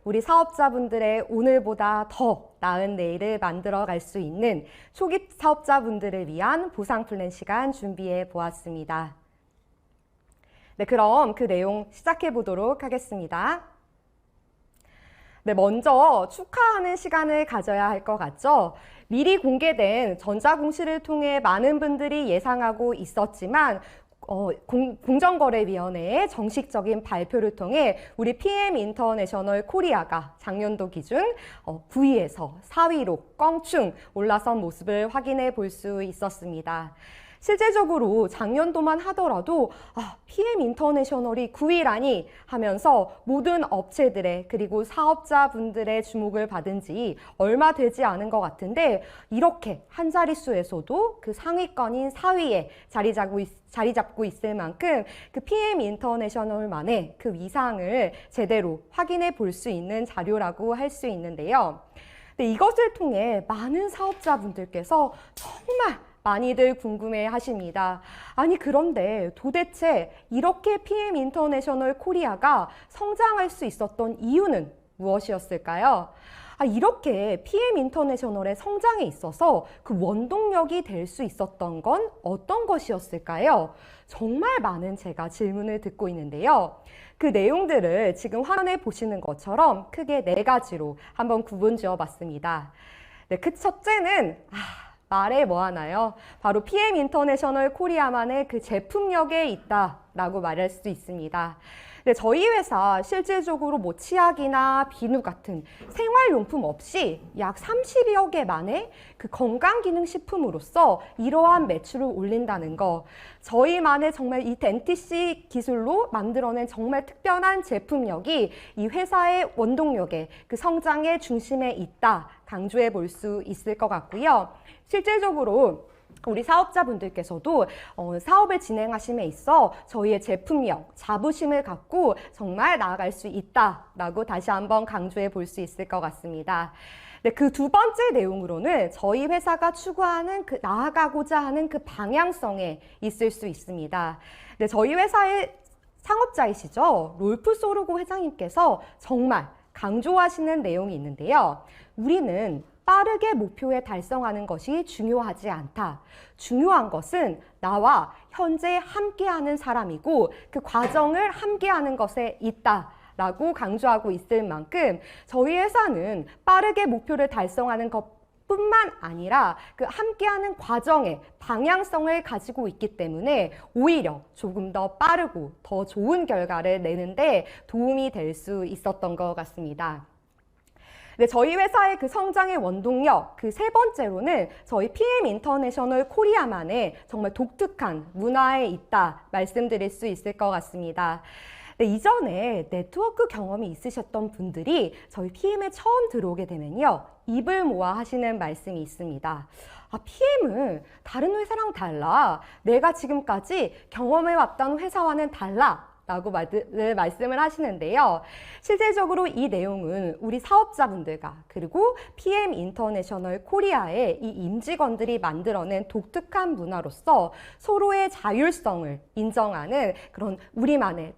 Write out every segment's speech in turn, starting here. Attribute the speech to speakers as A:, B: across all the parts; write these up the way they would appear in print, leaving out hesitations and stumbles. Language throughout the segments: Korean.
A: 우리 사업자분들의 오늘보다 더 나은 내일을 만들어갈 수 있는 초기 사업자분들을 위한 보상 플랜 시간 준비해 보았습니다. 네, 그럼 그 내용 시작해 보도록 하겠습니다. 네, 먼저 축하하는 시간을 가져야 할 것 같죠? 미리 공개된 전자공시를 통해 많은 분들이 예상하고 있었지만 공정거래위원회의 정식적인 발표를 통해 우리 PM 인터내셔널 코리아가 작년도 기준 9위에서 4위로 껑충 올라선 모습을 확인해 볼 수 있었습니다. 실제적으로 작년도만 하더라도 PM 인터내셔널이 9위라니 하면서 모든 업체들의 그리고 사업자분들의 주목을 받은 지 얼마 되지 않은 것 같은데 이렇게 한 자릿수에서도 그 상위권인 4위에 자리 잡고 있을 만큼 그 PM 인터내셔널만의 그 위상을 제대로 확인해 볼 수 있는 자료라고 할 수 있는데요. 이것을 통해 많은 사업자분들께서 정말 많이들 궁금해 하십니다. 아니, 그런데 도대체 이렇게 PM 인터내셔널 코리아가 성장할 수 있었던 이유는 무엇이었을까요? 이렇게 PM 인터내셔널의 성장에 있어서 그 원동력이 될 수 있었던 건 어떤 것이었을까요? 정말 많은 제가 질문을 듣고 있는데요. 그 내용들을 지금 화면에 보시는 것처럼 크게 4가지로 한번 구분 지어 봤습니다. 네, 그 첫째는 말해 뭐 하나요? 바로 PM 인터내셔널 코리아만의 그 제품력에 있다라고 말할 수 있습니다. 네, 저희 회사 실질적으로 치약이나 비누 같은 생활용품 없이 약 30여 개만의 그 건강기능식품으로서 이러한 매출을 올린다는 거, 저희만의 정말 이 덴티시 기술로 만들어낸 정말 특별한 제품력이 이 회사의 원동력에 그 성장의 중심에 있다 강조해 볼 수 있을 것 같고요. 실질적으로 우리 사업자분들께서도 사업을 진행하심에 있어 저희의 제품력, 자부심을 갖고 정말 나아갈 수 있다라고 다시 한번 강조해 볼 수 있을 것 같습니다. 네, 그 두 번째 내용으로는 저희 회사가 추구하는 나아가고자 하는 그 방향성에 있을 수 있습니다. 네, 저희 회사의 창업자이시죠. 롤프 소르고 회장님께서 정말 강조하시는 내용이 있는데요. 우리는 빠르게 목표에 달성하는 것이 중요하지 않다. 중요한 것은 나와 현재 함께하는 사람이고 그 과정을 함께하는 것에 있다. 라고 강조하고 있을 만큼 저희 회사는 빠르게 목표를 달성하는 것뿐만 아니라 그 함께하는 과정의 방향성을 가지고 있기 때문에 오히려 조금 더 빠르고 더 좋은 결과를 내는데 도움이 될 수 있었던 것 같습니다. 네, 저희 회사의 그 성장의 원동력, 그 세 번째로는 저희 PM 인터내셔널 코리아만의 정말 독특한 문화에 있다 말씀드릴 수 있을 것 같습니다. 네, 이전에 네트워크 경험이 있으셨던 분들이 저희 PM에 처음 들어오게 되면요, 입을 모아 하시는 말씀이 있습니다. PM은 다른 회사랑 달라. 내가 지금까지 경험해왔던 회사와는 달라. 라고 말씀을 하시는데요. 실질적으로 이 내용은 우리 사업자분들과 그리고 PM 인터내셔널 코리아의 이 임직원들이 만들어낸 독특한 문화로서 서로의 자율성을 인정하는 그런 우리만의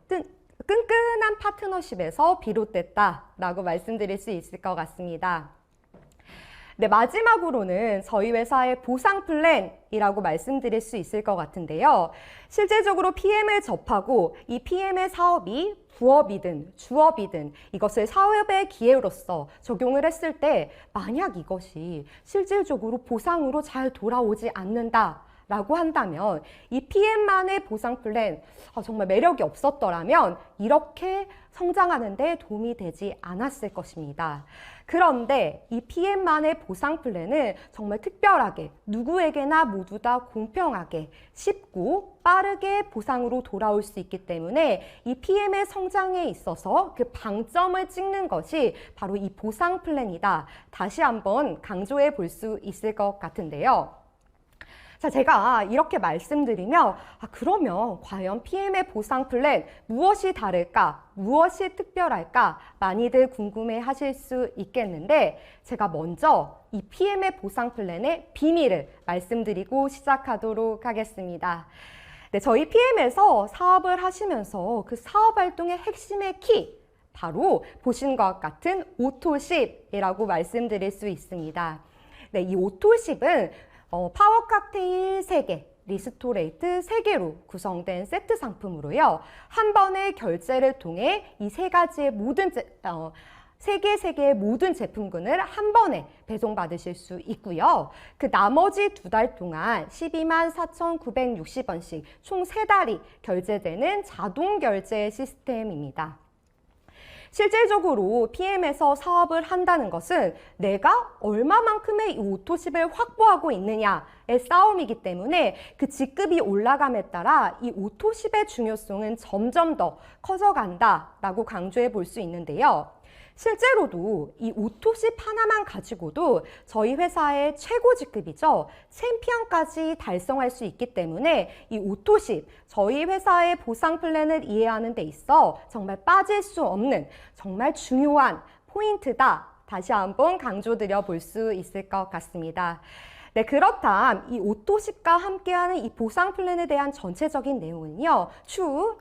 A: 끈끈한 파트너십에서 비롯됐다라고 말씀드릴 수 있을 것 같습니다. 네, 마지막으로는 저희 회사의 보상 플랜이라고 말씀드릴 수 있을 것 같은데요. 실질적으로 PM을 접하고 이 PM의 사업이 부업이든 주업이든 이것을 사업의 기회로서 적용을 했을 때 만약 이것이 실질적으로 보상으로 잘 돌아오지 않는다 라고 한다면 이 PM만의 보상 플랜 정말 매력이 없었더라면 이렇게 성장하는 데 도움이 되지 않았을 것입니다. 그런데 이 PM만의 보상 플랜은 정말 특별하게 누구에게나 모두 다 공평하게 쉽고 빠르게 보상으로 돌아올 수 있기 때문에 이 PM의 성장에 있어서 그 방점을 찍는 것이 바로 이 보상 플랜이다. 다시 한번 강조해 볼 수 있을 것 같은데요. 자, 제가 이렇게 말씀드리면 그러면 과연 PM의 보상 플랜 무엇이 다를까? 무엇이 특별할까? 많이들 궁금해 하실 수 있겠는데 제가 먼저 이 PM의 보상 플랜의 비밀을 말씀드리고 시작하도록 하겠습니다. 네, 저희 PM에서 사업을 하시면서 그 사업 활동의 핵심의 키, 바로 보신 것 같은 오토십이라고 말씀드릴 수 있습니다. 네, 이 오토십은 파워 칵테일 3개, 리스토레이트 3개로 구성된 세트 상품으로요. 한 번의 결제를 통해 이 3개의 모든 제품군을 한 번에 배송받으실 수 있고요. 그 나머지 2달 동안 124,960원씩 총 3달이 결제되는 자동 결제 시스템입니다. 실질적으로 PM에서 사업을 한다는 것은 내가 얼마만큼의 이 오토십을 확보하고 있느냐의 싸움이기 때문에 그 직급이 올라감에 따라 이 오토십의 중요성은 점점 더 커져간다라고 강조해 볼 수 있는데요. 실제로도 이 오토십 하나만 가지고도 저희 회사의 최고 직급이죠. 챔피언까지 달성할 수 있기 때문에 이 오토십, 저희 회사의 보상 플랜을 이해하는 데 있어 정말 빠질 수 없는 정말 중요한 포인트다. 다시 한번 강조드려 볼 수 있을 것 같습니다. 네, 그렇다면 이 오토십과 함께하는 이 보상 플랜에 대한 전체적인 내용은요. 추후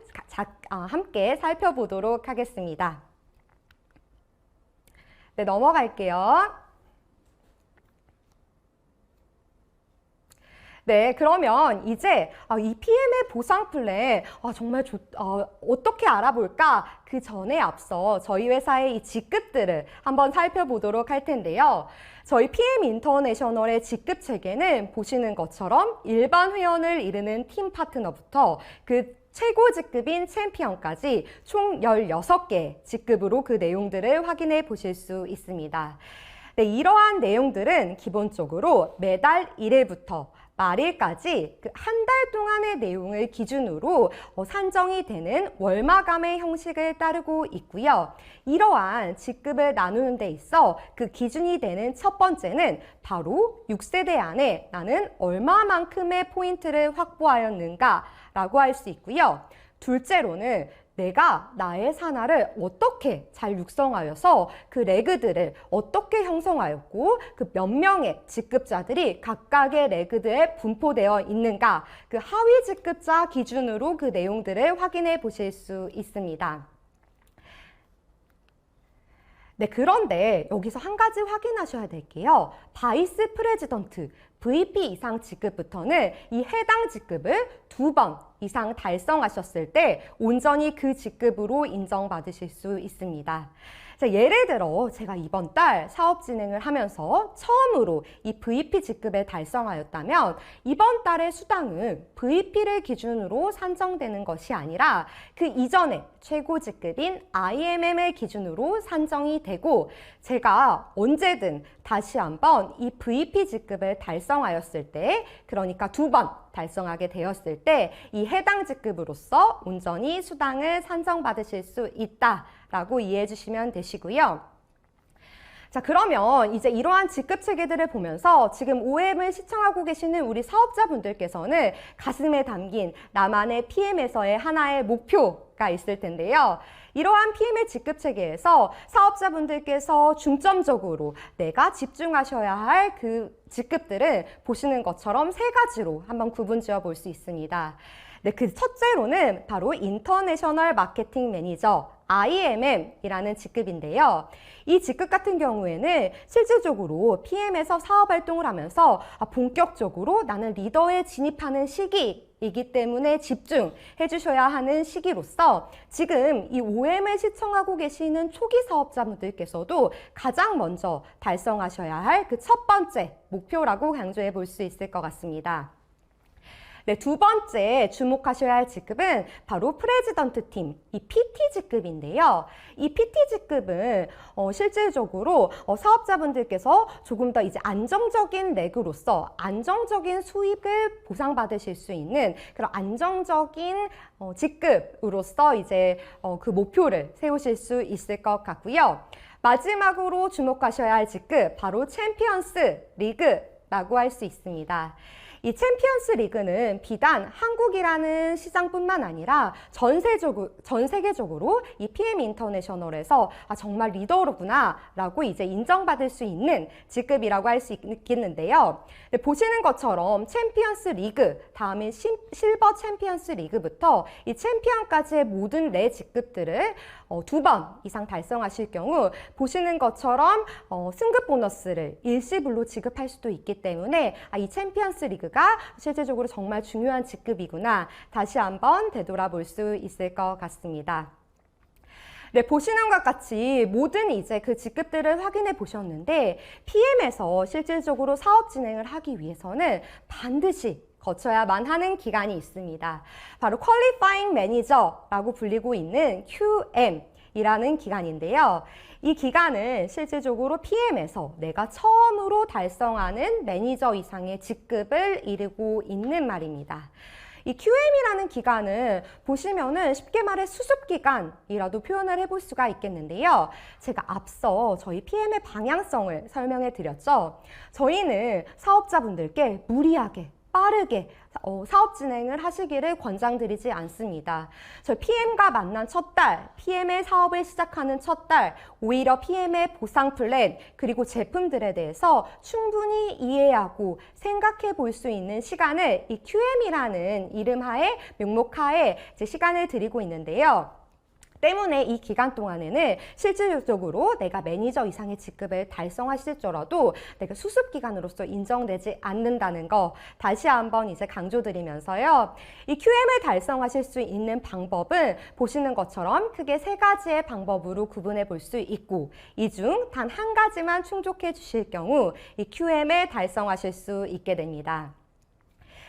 A: 함께 살펴보도록 하겠습니다. 네, 넘어갈게요. 네, 그러면 이제 이 PM의 보상 플랜 정말 어떻게 알아볼까? 그 전에 앞서 저희 회사의 이 직급들을 한번 살펴보도록 할 텐데요. 저희 PM 인터내셔널의 직급 체계는 보시는 것처럼 일반 회원을 이루는 팀 파트너부터 그 최고 직급인 챔피언까지 총 16개 직급으로 그 내용들을 확인해 보실 수 있습니다. 네, 이러한 내용들은 기본적으로 매달 1일부터 말일까지 그 한 달 동안의 내용을 기준으로 산정이 되는 월마감의 형식을 따르고 있고요. 이러한 직급을 나누는 데 있어 그 기준이 되는 첫 번째는 바로 6세대 안에 나는 얼마만큼의 포인트를 확보하였는가 라고 할 수 있고요. 둘째로는 내가 나의 산하를 어떻게 잘 육성하여서 그 레그들을 어떻게 형성하였고 그 몇 명의 직급자들이 각각의 레그들에 분포되어 있는가, 그 하위 직급자 기준으로 그 내용들을 확인해 보실 수 있습니다. 네, 그런데 여기서 한 가지 확인하셔야 될게요. 바이스 프레지던트, VP 이상 직급부터는 이 해당 직급을 2번 이상 달성하셨을 때 온전히 그 직급으로 인정받으실 수 있습니다. 자, 예를 들어 제가 이번 달 사업 진행을 하면서 처음으로 이 VP 직급에 달성하였다면 이번 달의 수당은 VP를 기준으로 산정되는 것이 아니라 그 이전에 최고 직급인 IMM을 기준으로 산정이 되고 제가 언제든 다시 한번 이 VP 직급을 달성하였을 때, 그러니까 2번 달성하게 되었을 때 이 해당 직급으로서 온전히 수당을 산정받으실 수 있다라고 이해해 주시면 되시고요. 자, 그러면 이제 이러한 직급 체계들을 보면서 지금 OM을 시청하고 계시는 우리 사업자분들께서는 가슴에 담긴 나만의 PM에서의 하나의 목표가 있을 텐데요. 이러한 PM의 직급 체계에서 사업자분들께서 중점적으로 내가 집중하셔야 할 그 직급들은 보시는 것처럼 3가지로 한번 구분 지어 볼 수 있습니다. 네, 그 첫째로는 바로 인터내셔널 마케팅 매니저, IMM이라는 직급인데요. 이 직급 같은 경우에는 실질적으로 PM에서 사업 활동을 하면서 본격적으로 나는 리더에 진입하는 시기이기 때문에 집중해 주셔야 하는 시기로서 지금 이 OM을 시청하고 계시는 초기 사업자분들께서도 가장 먼저 달성하셔야 할 그 첫 번째 목표라고 강조해 볼 수 있을 것 같습니다. 네, 2번째 주목하셔야 할 직급은 바로 프레지던트 팀, 이 PT 직급인데요. 이 PT 직급은 실질적으로 사업자분들께서 조금 더 이제 안정적인 렉으로서 안정적인 수익을 보상받으실 수 있는 그런 안정적인 직급으로서 이제 그 목표를 세우실 수 있을 것 같고요. 마지막으로 주목하셔야 할 직급, 바로 챔피언스 리그라고 할 수 있습니다. 이 챔피언스 리그는 비단 한국이라는 시장뿐만 아니라 전 세계적으로 이 PM 인터내셔널에서 정말 리더로구나 라고 이제 인정받을 수 있는 직급이라고 할 수 있겠는데요. 보시는 것처럼 챔피언스 리그, 다음에 실버 챔피언스 리그부터 이 챔피언까지의 모든 네 직급들을 2번 이상 달성하실 경우 보시는 것처럼 승급 보너스를 일시불로 지급할 수도 있기 때문에 이 챔피언스 리그가 실질적으로 정말 중요한 직급이구나 다시 한번 되돌아볼 수 있을 것 같습니다. 네, 보시는 것 같이 모든 이제 그 직급들을 확인해 보셨는데 PM에서 실질적으로 사업 진행을 하기 위해서는 반드시 거쳐야만 하는 기간이 있습니다. 바로 Qualifying Manager라고 불리고 있는 QM이라는 기간인데요. 이 기간은 실질적으로 PM에서 내가 처음으로 달성하는 매니저 이상의 직급을 이루고 있는 말입니다. 이 QM이라는 기간은 보시면은 쉽게 말해 수습기간이라도 표현을 해볼 수가 있겠는데요. 제가 앞서 저희 PM의 방향성을 설명해 드렸죠. 저희는 사업자분들께 무리하게 빠르게 사업 진행을 하시기를 권장드리지 않습니다. 저희 PM과 만난 첫 달, PM의 사업을 시작하는 첫 달, 오히려 PM의 보상 플랜, 그리고 제품들에 대해서 충분히 이해하고 생각해 볼 수 있는 시간을 이 QM이라는 이름하에, 명목하에 이제 시간을 드리고 있는데요. 때문에 이 기간 동안에는 실질적으로 내가 매니저 이상의 직급을 달성하실지라도 내가 수습기간으로서 인정되지 않는다는 거 다시 한번 이제 강조드리면서요. 이 QM을 달성하실 수 있는 방법은 보시는 것처럼 크게 3가지의 방법으로 구분해 볼 수 있고 이 중 단 한 가지만 충족해 주실 경우 이 QM을 달성하실 수 있게 됩니다.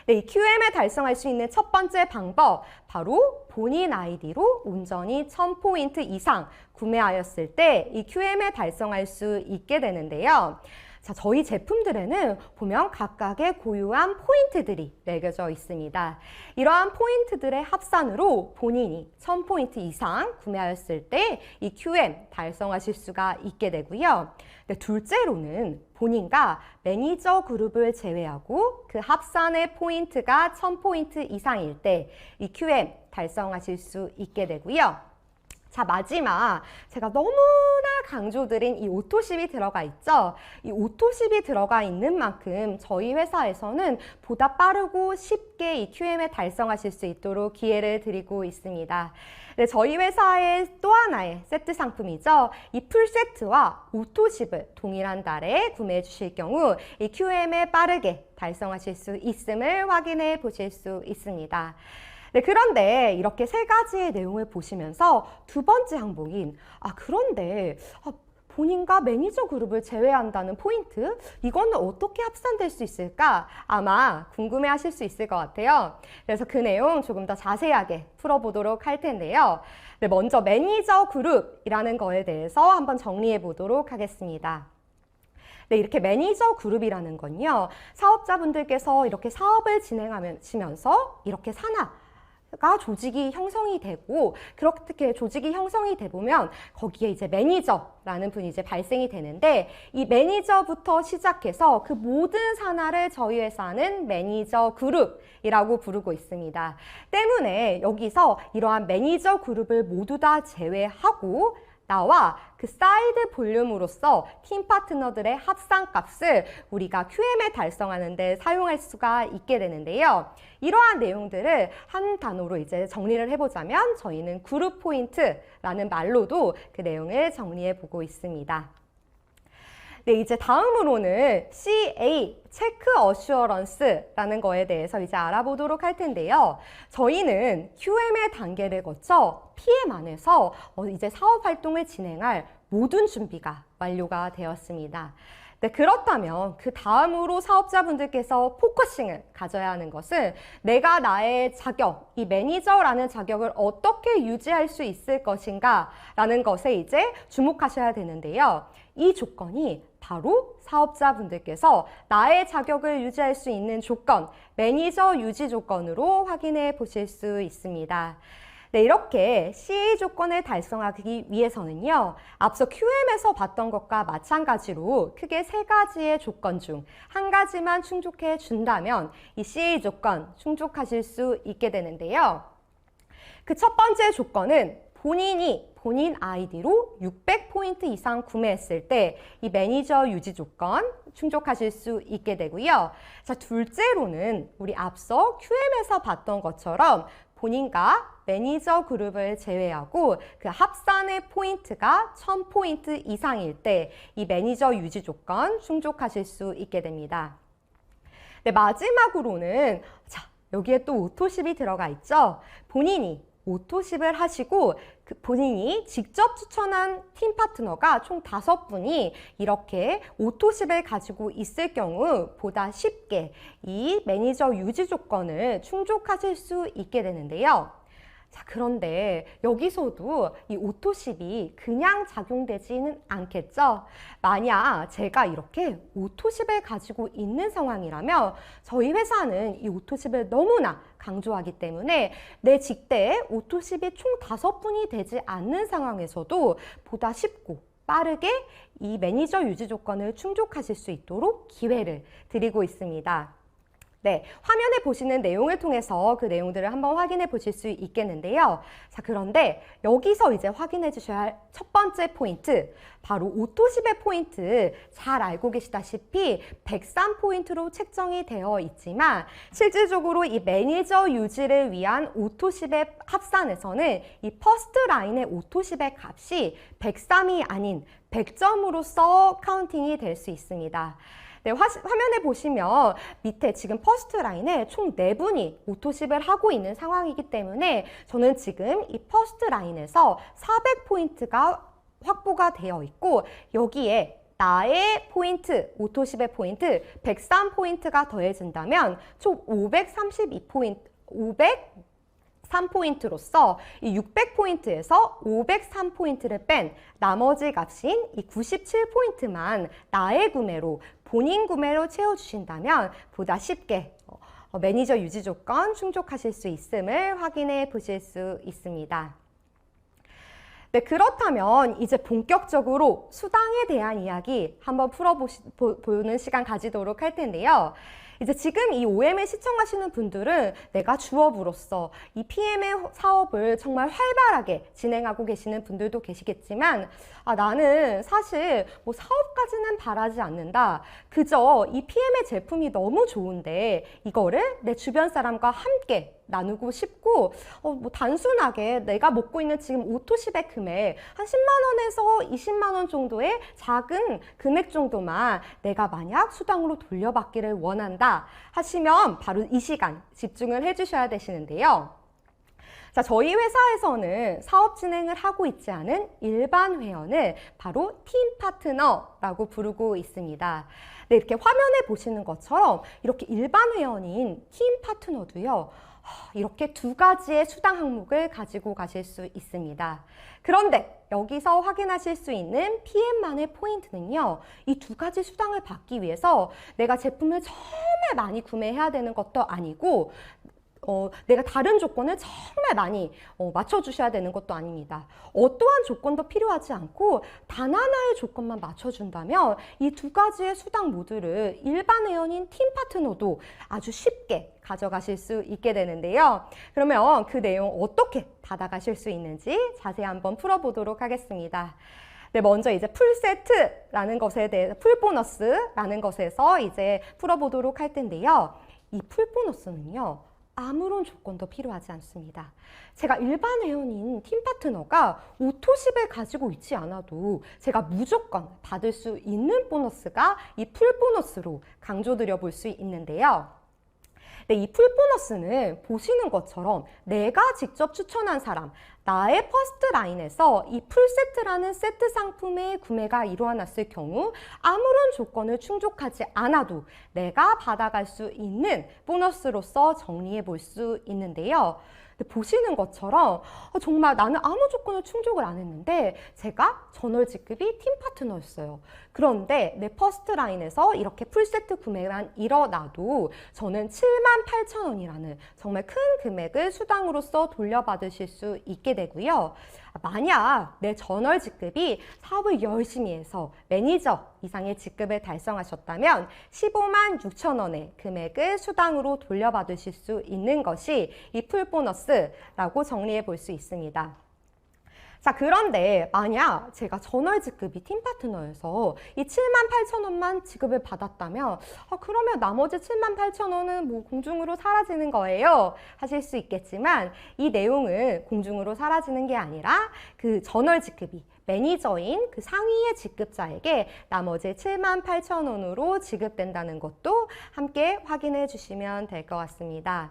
A: 네, 이 QM을 달성할 수 있는 첫 번째 방법, 바로 본인 아이디로 온전히 1000포인트 이상 구매하였을 때 이 QM을 달성할 수 있게 되는데요. 자, 저희 제품들에는 보면 각각의 고유한 포인트들이 매겨져 있습니다. 이러한 포인트들의 합산으로 본인이 1000포인트 이상 구매하였을 때 이 QM 달성하실 수가 있게 되고요. 네, 둘째로는 본인과 매니저 그룹을 제외하고 그 합산의 포인트가 1000포인트 이상일 때 이 QM 달성하실 수 있게 되고요. 자, 마지막 제가 너무나 강조드린 이 오토십이 들어가 있죠. 이 오토십이 들어가 있는 만큼 저희 회사에서는 보다 빠르고 쉽게 이 QM에 달성하실 수 있도록 기회를 드리고 있습니다. 네, 저희 회사의 또 하나의 세트 상품이죠. 이 풀세트와 오토십을 동일한 달에 구매해 주실 경우 이 QM에 빠르게 달성하실 수 있음을 확인해 보실 수 있습니다. 네, 그런데 이렇게 3가지의 내용을 보시면서 두 번째 항목인 그런데 본인과 매니저 그룹을 제외한다는 포인트? 이거는 어떻게 합산될 수 있을까? 아마 궁금해하실 수 있을 것 같아요. 그래서 그 내용 조금 더 자세하게 풀어보도록 할 텐데요. 네, 먼저 매니저 그룹이라는 거에 대해서 한번 정리해 보도록 하겠습니다. 네, 이렇게 매니저 그룹이라는 건요. 사업자분들께서 이렇게 사업을 진행하시면서 이렇게 조직이 형성이 되고 그렇게 조직이 형성이 돼 보면 거기에 이제 매니저라는 분이 이제 발생이 되는데 이 매니저부터 시작해서 그 모든 산하를 저희 회사는 매니저 그룹이라고 부르고 있습니다. 때문에 여기서 이러한 매니저 그룹을 모두 다 제외하고 나와 그 사이드 볼륨으로서 팀 파트너들의 합산값을 우리가 QM에 달성하는 데 사용할 수가 있게 되는데요. 이러한 내용들을 한 단어로 이제 정리를 해보자면 저희는 그룹 포인트라는 말로도 그 내용을 정리해 보고 있습니다. 네, 이제 다음으로는 CA, 체크 어슈어런스라는 거에 대해서 이제 알아보도록 할 텐데요. 저희는 QM의 단계를 거쳐 PM 안에서 이제 사업 활동을 진행할 모든 준비가 완료가 되었습니다. 네, 그렇다면 그 다음으로 사업자분들께서 포커싱을 가져야 하는 것은 내가 나의 자격, 이 매니저라는 자격을 어떻게 유지할 수 있을 것인가 라는 것에 이제 주목하셔야 되는데요. 이 조건이 바로 사업자분들께서 나의 자격을 유지할 수 있는 조건, 매니저 유지 조건으로 확인해 보실 수 있습니다. 네, 이렇게 CA 조건을 달성하기 위해서는요, 앞서 QM에서 봤던 것과 마찬가지로 크게 3가지의 조건 중 한 가지만 충족해 준다면 이 CA 조건 충족하실 수 있게 되는데요. 그 첫 번째 조건은 본인이 본인 아이디로 600포인트 이상 구매했을 때 이 매니저 유지 조건 충족하실 수 있게 되고요. 자, 둘째로는 우리 앞서 QM에서 봤던 것처럼 본인과 매니저 그룹을 제외하고 그 합산의 포인트가 1000포인트 이상일 때 이 매니저 유지 조건 충족하실 수 있게 됩니다. 네, 마지막으로는 자, 여기에 또 오토십이 들어가 있죠. 본인이 오토십을 하시고 본인이 직접 추천한 팀 파트너가 총 5분이 이렇게 오토십을 가지고 있을 경우 보다 쉽게 이 매니저 유지 조건을 충족하실 수 있게 되는데요. 자, 그런데 여기서도 이 오토십이 그냥 작용되지는 않겠죠? 만약 제가 이렇게 오토십을 가지고 있는 상황이라면 저희 회사는 이 오토십을 너무나 강조하기 때문에 내 직대에 오토십이 총 5분이 되지 않는 상황에서도 보다 쉽고 빠르게 이 매니저 유지 조건을 충족하실 수 있도록 기회를 드리고 있습니다. 네, 화면에 보시는 내용을 통해서 그 내용들을 한번 확인해 보실 수 있겠는데요. 자, 그런데 여기서 이제 확인해 주셔야 할 첫 번째 포인트, 바로 오토십의 포인트 잘 알고 계시다시피 103포인트로 책정이 되어 있지만 실질적으로 이 매니저 유지를 위한 오토십의 합산에서는 이 퍼스트 라인의 오토십의 값이 103이 아닌 100점으로서 카운팅이 될 수 있습니다. 네, 화면에 보시면 밑에 지금 퍼스트 라인에 총 4분이 오토십을 하고 있는 상황이기 때문에 저는 지금 이 퍼스트 라인에서 400포인트가 확보가 되어 있고 여기에 나의 포인트, 오토십의 포인트 103포인트가 더해진다면 총 532포인트, 3포인트로서 이 600포인트에서 503포인트를 뺀 나머지 값인 이 97포인트만 나의 구매로, 본인 구매로 채워주신다면 보다 쉽게 매니저 유지 조건 충족하실 수 있음을 확인해 보실 수 있습니다. 네, 그렇다면 이제 본격적으로 수당에 대한 이야기 한번 풀어보는 시간 가지도록 할 텐데요. 이제 지금 이 OM을 시청하시는 분들은 내가 주업으로서 이 PM의 사업을 정말 활발하게 진행하고 계시는 분들도 계시겠지만 나는 사실 뭐 사업까지는 바라지 않는다. 그저 이 PM의 제품이 너무 좋은데 이거를 내 주변 사람과 함께 나누고 싶고 뭐 단순하게 내가 먹고 있는 지금 오토십의 금액 한 10만 원에서 20만 원 정도의 작은 금액 정도만 내가 만약 수당으로 돌려받기를 원한다 하시면 바로 이 시간 집중을 해주셔야 되시는데요. 자, 저희 회사에서는 사업 진행을 하고 있지 않은 일반 회원을 바로 팀 파트너라고 부르고 있습니다. 네, 이렇게 화면에 보시는 것처럼 이렇게 일반 회원인 팀 파트너도요. 이렇게 2가지의 수당 항목을 가지고 가실 수 있습니다. 그런데 여기서 확인하실 수 있는 PM만의 포인트는요. 이 2가지 수당을 받기 위해서 내가 제품을 정말 많이 구매해야 되는 것도 아니고 내가 다른 조건을 정말 많이 맞춰주셔야 되는 것도 아닙니다. 어떠한 조건도 필요하지 않고 단 하나의 조건만 맞춰준다면 이 2가지의 수당 모두를 일반 회원인 팀 파트너도 아주 쉽게 가져가실 수 있게 되는데요. 그러면 그 내용 어떻게 받아가실 수 있는지 자세히 한번 풀어보도록 하겠습니다. 네, 먼저 이제 풀세트라는 것에 대해 풀보너스라는 것에서 이제 풀어보도록 할 텐데요. 이 풀보너스는요. 아무런 조건도 필요하지 않습니다. 제가 일반 회원인 팀 파트너가 오토십을 가지고 있지 않아도 제가 무조건 받을 수 있는 보너스가 이 풀보너스로 강조드려 볼 수 있는데요. 네, 이 풀보너스는 보시는 것처럼 내가 직접 추천한 사람, 나의 퍼스트 라인에서 이 풀세트라는 세트 상품의 구매가 일어났을 경우 아무런 조건을 충족하지 않아도 내가 받아갈 수 있는 보너스로서 정리해 볼 수 있는데요. 보시는 것처럼 정말 나는 아무 조건을 충족을 안 했는데 제가 전월 직급이 팀 파트너였어요. 그런데 내 퍼스트 라인에서 이렇게 풀세트 구매만 일어나도 저는 78,000원이라는 정말 큰 금액을 수당으로서 돌려받으실 수 있게 되고요. 만약 내 전월 직급이 사업을 열심히 해서 매니저 이상의 직급을 달성하셨다면 15만 6천원의 금액을 수당으로 돌려받으실 수 있는 것이 이 풀보너스라고 정리해 볼 수 있습니다. 자, 그런데 만약 제가 전월직급이 팀파트너여서 이 78,000원만 지급을 받았다면 그러면 나머지 78,000원은 뭐 공중으로 사라지는 거예요 하실 수 있겠지만, 이 내용은 공중으로 사라지는 게 아니라 그 전월직급이 매니저인 그 상위의 직급자에게 나머지 78,000원으로 지급된다는 것도 함께 확인해 주시면 될 것 같습니다.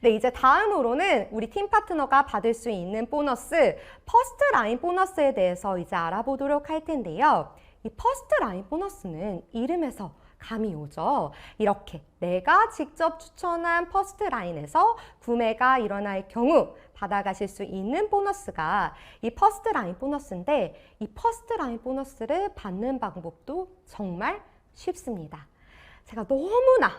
A: 네, 이제 다음으로는 우리 팀 파트너가 받을 수 있는 보너스, 퍼스트 라인 보너스에 대해서 이제 알아보도록 할 텐데요. 이 퍼스트 라인 보너스는 이름에서 감이 오죠. 이렇게 내가 직접 추천한 퍼스트 라인에서 구매가 일어날 경우 받아가실 수 있는 보너스가 이 퍼스트 라인 보너스인데, 이 퍼스트 라인 보너스를 받는 방법도 정말 쉽습니다. 제가 너무나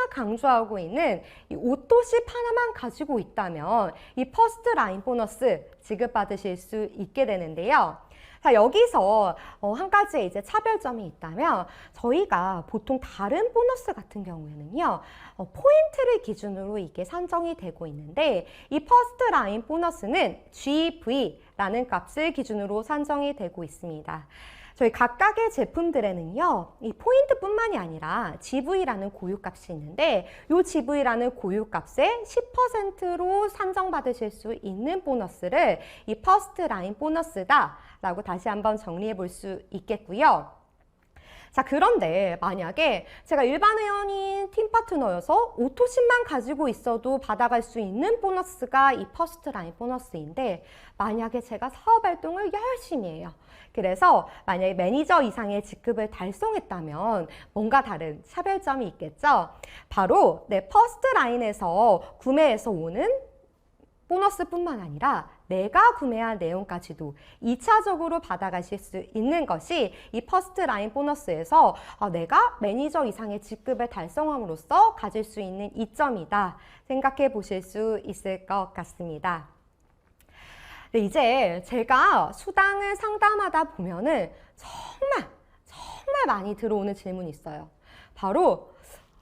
A: 강조하고 있는 이 오토십 하나만 가지고 있다면 이 퍼스트 라인 보너스 지급받으실 수 있게 되는데요. 자, 여기서 한 가지의 이제 차별점이 있다면, 저희가 보통 다른 보너스 같은 경우에는요, 포인트를 기준으로 이게 산정이 되고 있는데, 이 퍼스트 라인 보너스는 GV라는 값을 기준으로 산정이 되고 있습니다. 저희 각각의 제품들에는요, 이 포인트뿐만이 아니라 GV라는 고유값이 있는데, 이 GV라는 고유값의 10%로 산정받으실 수 있는 보너스를 이 퍼스트 라인 보너스다 라고 다시 한번 정리해 볼 수 있겠고요. 자, 그런데 만약에 제가 일반 회원인 팀 파트너여서 오토십만 가지고 있어도 받아갈 수 있는 보너스가 이 퍼스트 라인 보너스인데, 만약에 제가 사업 활동을 열심히 해요. 그래서 만약에 매니저 이상의 직급을 달성했다면 뭔가 다른 차별점이 있겠죠. 바로 퍼스트 라인에서 구매해서 오는 보너스뿐만 아니라 내가 구매한 내용까지도 2차적으로 받아가실 수 있는 것이 이 퍼스트 라인 보너스에서 내가 매니저 이상의 직급을 달성함으로써 가질 수 있는 이점이다 생각해 보실 수 있을 것 같습니다. 네, 이제 제가 수당을 상담하다 보면은 정말 많이 들어오는 질문이 있어요. 바로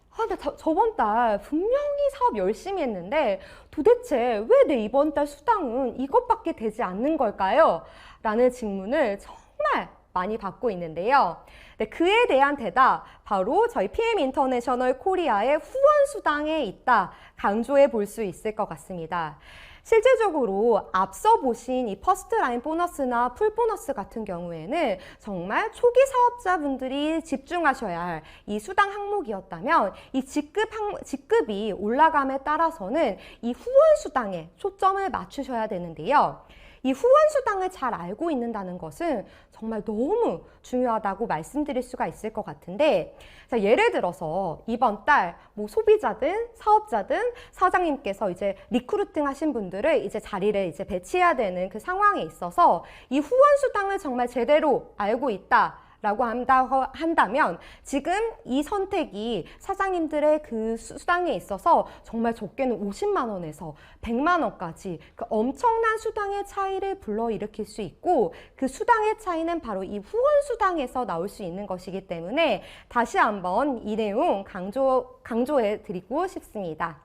A: 근데 저번 달 분명히 사업 열심히 했는데 도대체 왜 내 이번 달 수당은 이것밖에 되지 않는 걸까요? 라는 질문을 정말 많이 받고 있는데요. 네, 그에 대한 대답, 바로 저희 PM 인터내셔널 코리아의 후원 수당에 있다 강조해 볼 수 있을 것 같습니다. 실제적으로 앞서 보신 이 퍼스트 라인 보너스나 풀 보너스 같은 경우에는 정말 초기 사업자분들이 집중하셔야 할 이 수당 항목이었다면, 이 직급이 올라감에 따라서는 이 후원 수당에 초점을 맞추셔야 되는데요. 이 후원 수당을 잘 알고 있는다는 것은 정말 너무 중요하다고 말씀드릴 수가 있을 것 같은데, 자, 예를 들어서 이번 달 뭐 소비자든 사업자든 사장님께서 이제 리크루팅 하신 분들을 이제 자리를 이제 배치해야 되는 그 상황에 있어서 이 후원 수당을 정말 제대로 알고 있다 라고 한다면 지금 이 선택이 사장님들의 그 수당에 있어서 정말 적게는 50만 원에서 100만 원까지 그 엄청난 수당의 차이를 불러일으킬 수 있고, 그 수당의 차이는 바로 이 후원 수당에서 나올 수 있는 것이기 때문에 다시 한번 이 내용 강조해 드리고 싶습니다.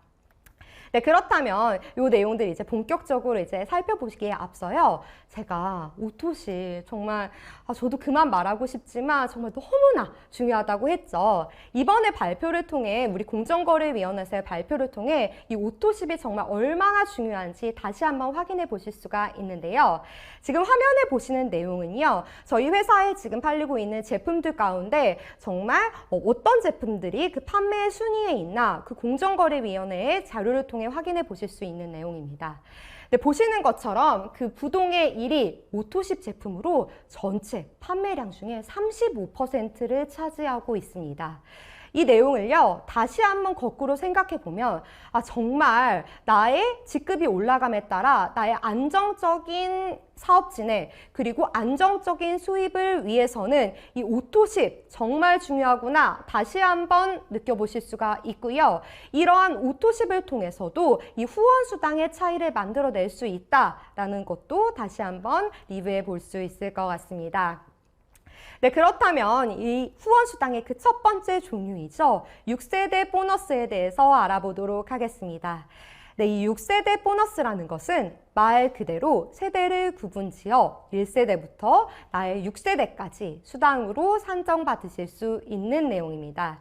A: 네, 그렇다면 이 내용들 이제 본격적으로 이제 살펴보시기에 앞서요, 제가 오토십 정말 저도 그만 말하고 싶지만 정말 너무나 중요하다고 했죠. 이번에 발표를 통해 우리 공정거래위원회에서의 발표를 통해 이 오토십이 정말 얼마나 중요한지 다시 한번 확인해 보실 수가 있는데요. 지금 화면에 보시는 내용은요, 저희 회사에 지금 팔리고 있는 제품들 가운데 정말 어떤 제품들이 그 판매 순위에 있나 그 공정거래위원회의 자료를 통해 확인해 보실 수 있는 내용입니다. 네, 보시는 것처럼 그 부동의 1위 오토십 제품으로 전체 판매량 중에 35%를 차지하고 있습니다. 이 내용을요, 다시 한번 거꾸로 생각해 보면 정말 나의 직급이 올라감에 따라 나의 안정적인 사업 진행 그리고 안정적인 수입을 위해서는 이 오토십 정말 중요하구나 다시 한번 느껴보실 수가 있고요. 이러한 오토십을 통해서도 이 후원 수당의 차이를 만들어낼 수 있다라는 것도 다시 한번 리뷰해 볼 수 있을 것 같습니다. 네, 그렇다면 이 후원 수당의 그 첫 번째 종류이죠. 6세대 보너스에 대해서 알아보도록 하겠습니다. 네, 이 6세대 보너스라는 것은 말 그대로 세대를 구분지어 1세대부터 나의 6세대까지 수당으로 산정받으실 수 있는 내용입니다.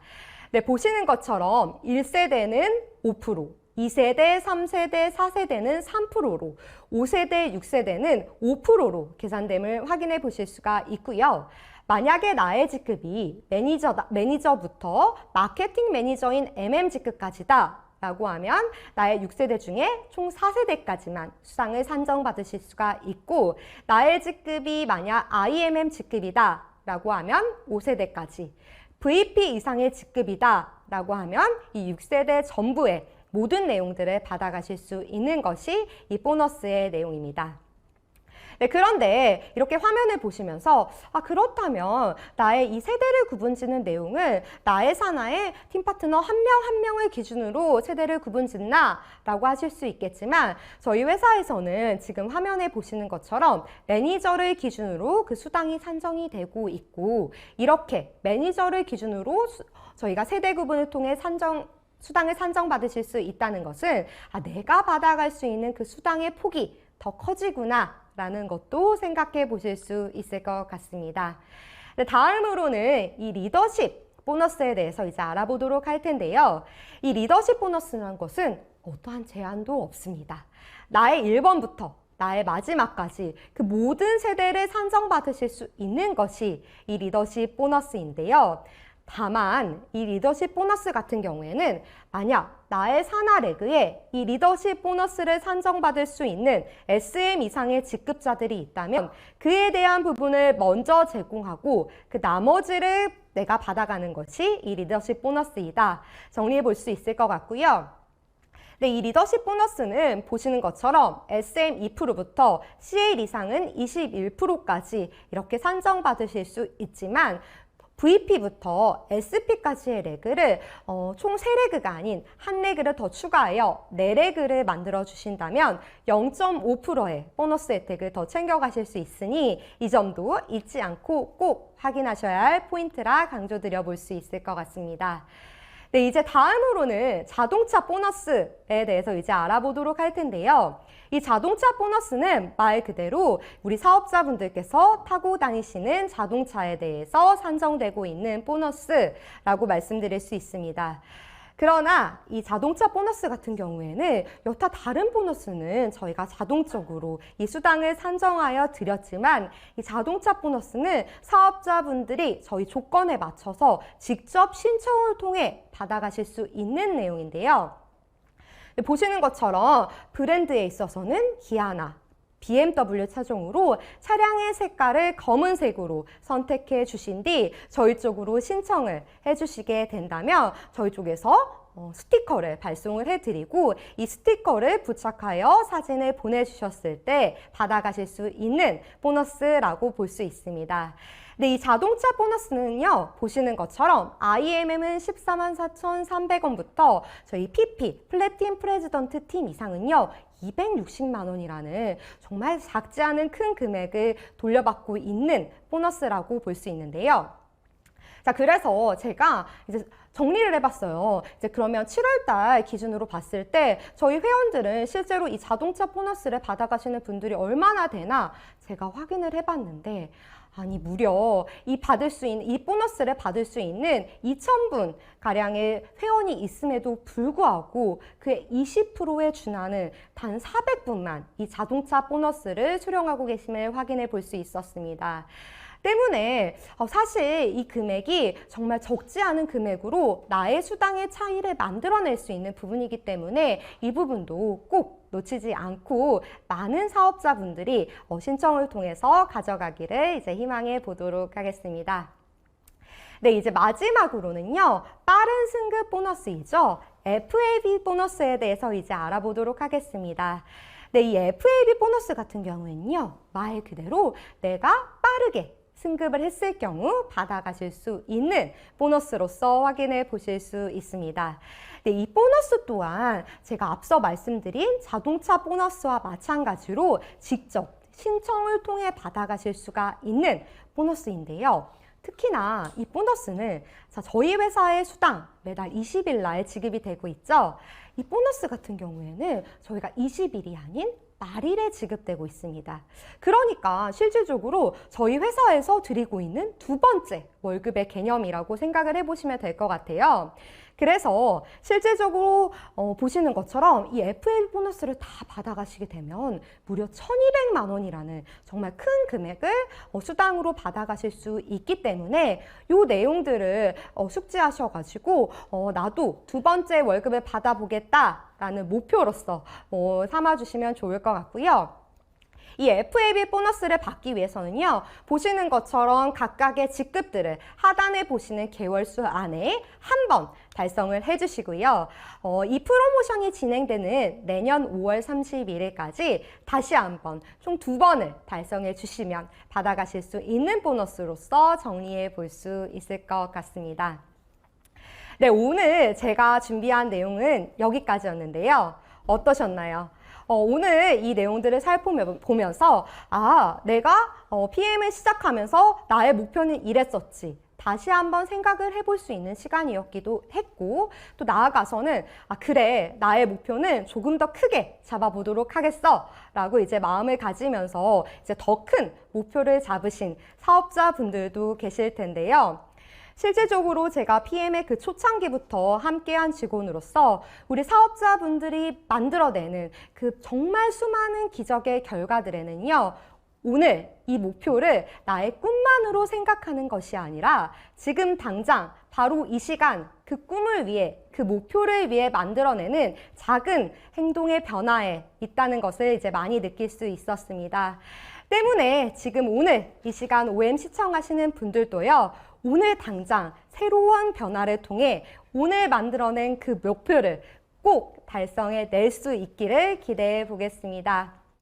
A: 네, 보시는 것처럼 1세대는 5%, 2세대, 3세대, 4세대는 3%로, 5세대, 6세대는 5%로 계산됨을 확인해 보실 수가 있고요. 만약에 나의 직급이 매니저부터 마케팅 매니저인 직급까지다 라고 하면 나의 6세대 중에 총 4세대까지만 수당을 산정받으실 수가 있고, 나의 직급이 만약 IMM 직급이다 라고 하면 5세대까지, VP 이상의 직급이다 라고 하면 이 6세대 전부의 모든 내용들을 받아가실 수 있는 것이 이 보너스의 내용입니다. 네, 그런데 이렇게 화면을 보시면서 그렇다면 나의 이 세대를 구분짓는 내용을 나의 산하의 팀 파트너 한 명 한 명을 기준으로 세대를 구분짓나? 라고 하실 수 있겠지만, 저희 회사에서는 지금 화면에 보시는 것처럼 매니저를 기준으로 그 수당이 산정이 되고 있고, 이렇게 매니저를 기준으로 저희가 세대 구분을 통해 수당을 산정받으실 수 있다는 것은 내가 받아갈 수 있는 그 수당의 폭이 더 커지구나 라는 것도 생각해 보실 수 있을 것 같습니다. 다음으로는 이 리더십 보너스에 대해서 이제 알아보도록 할 텐데요. 이 리더십 보너스라는 것은 어떠한 제한도 없습니다. 나의 1번부터 나의 마지막까지 그 모든 세대를 산정받으실 수 있는 것이 이 리더십 보너스인데요. 다만 이 리더십 보너스 같은 경우에는 만약 나의 산하 레그에 이 리더십 보너스를 산정받을 수 있는 SM 이상의 직급자들이 있다면 그에 대한 부분을 먼저 제공하고 그 나머지를 내가 받아가는 것이 이 리더십 보너스이다. 정리해 볼 수 있을 것 같고요. 네, 이 리더십 보너스는 보시는 것처럼 SM 2%부터 CL 이상은 21%까지 이렇게 산정받으실 수 있지만, VP부터 SP까지의 레그를 총 3레그가 아닌 1레그를 더 추가하여 4레그를 만들어 주신다면 0.5%의 보너스 혜택을 더 챙겨가실 수 있으니 이 점도 잊지 않고 꼭 확인하셔야 할 포인트라 강조드려 볼 수 있을 것 같습니다. 네, 이제 다음으로는 자동차 보너스에 대해서 이제 알아보도록 할 텐데요. 이 자동차 보너스는 말 그대로 우리 사업자분들께서 타고 다니시는 자동차에 대해서 산정되고 있는 보너스라고 말씀드릴 수 있습니다. 그러나 이 자동차 보너스 같은 경우에는 여타 다른 보너스는 저희가 자동적으로 이 수당을 산정하여 드렸지만, 이 자동차 보너스는 사업자분들이 저희 조건에 맞춰서 직접 신청을 통해 받아가실 수 있는 내용인데요. 보시는 것처럼 브랜드에 있어서는 기아나 BMW 차종으로 차량의 색깔을 검은색으로 선택해 주신 뒤 저희 쪽으로 신청을 해주시게 된다면 저희 쪽에서 스티커를 발송을 해드리고 이 스티커를 부착하여 사진을 보내주셨을 때 받아가실 수 있는 보너스라고 볼 수 있습니다. 네, 이 자동차 보너스는요, 보시는 것처럼 IMM은 144,300원부터 저희 PP, 플래틴 프레지던트 팀 이상은요, 260만 원이라는 정말 작지 않은 큰 금액을 돌려받고 있는 보너스라고 볼 수 있는데요. 자, 그래서 제가 이제 정리를 해봤어요. 이제 그러면 7월달 기준으로 봤을 때 저희 회원들은 실제로 이 자동차 보너스를 받아가시는 분들이 얼마나 되나 제가 확인을 해봤는데, 아니 무려 이 보너스를 받을 수 있는 2,000분 가량의 회원이 있음에도 불구하고 그의 20%에 준하는 단 400분만 이 자동차 보너스를 수령하고 계심을 확인해 볼 수 있었습니다. 때문에 사실 이 금액이 정말 적지 않은 금액으로 나의 수당의 차이를 만들어낼 수 있는 부분이기 때문에 이 부분도 꼭 놓치지 않고 많은 사업자분들이 신청을 통해서 가져가기를 이제 희망해 보도록 하겠습니다. 네, 이제 마지막으로는요, 빠른 승급 보너스이죠. FAB 보너스에 대해서 이제 알아보도록 하겠습니다. 네, 이 FAB 보너스 같은 경우에는요, 말 그대로 내가 빠르게 승급을 했을 경우 받아가실 수 있는 보너스로서 확인해 보실 수 있습니다. 네, 이 보너스 또한 제가 앞서 말씀드린 자동차 보너스와 마찬가지로 직접 신청을 통해 받아가실 수가 있는 보너스인데요. 특히나 이 보너스는 저희 회사의 수당 매달 20일 날 지급이 되고 있죠. 이 보너스 같은 경우에는 저희가 20일이 아닌 말일에 지급되고 있습니다. 그러니까 실질적으로 저희 회사에서 드리고 있는 두 번째 월급의 개념이라고 생각을 해보시면 될 것 같아요. 그래서 실질적으로 보시는 것처럼 이 FA 보너스를 다 받아가시게 되면 무려 1,200만 원이라는 정말 큰 금액을 수당으로 받아가실 수 있기 때문에 이 내용들을 숙지하셔가지고 나도 두 번째 월급을 받아보겠다라는 목표로서 삼아주시면 좋을 것 같고요. 이 FAB 보너스를 받기 위해서는요, 보시는 것처럼 각각의 직급들을 하단에 보시는 개월수 안에 한 번 달성을 해주시고요. 이 프로모션이 진행되는 내년 5월 31일까지 다시 한번 총 2번을 달성해 주시면 받아가실 수 있는 보너스로서 정리해 볼 수 있을 것 같습니다. 네, 오늘 제가 준비한 내용은 여기까지였는데요. 어떠셨나요? 오늘 이 내용들을 살펴보면서 내가 PM을 시작하면서 나의 목표는 이랬었지. 다시 한번 생각을 해볼 수 있는 시간이었기도 했고, 또 나아가서는 그래, 나의 목표는 조금 더 크게 잡아보도록 하겠어 라고 이제 마음을 가지면서 이제 더 큰 목표를 잡으신 사업자분들도 계실 텐데요. 실질적으로 제가 PM의 그 초창기부터 함께한 직원으로서 우리 사업자분들이 만들어내는 그 정말 수많은 기적의 결과들에는요, 오늘 이 목표를 나의 꿈만으로 생각하는 것이 아니라 지금 당장 바로 이 시간 그 꿈을 위해, 그 목표를 위해 만들어내는 작은 행동의 변화에 있다는 것을 이제 많이 느낄 수 있었습니다. 때문에 지금 오늘 이 시간 OM 시청하시는 분들도요, 오늘 당장 새로운 변화를 통해 오늘 만들어낸 그 목표를 꼭 달성해 낼 수 있기를 기대해 보겠습니다.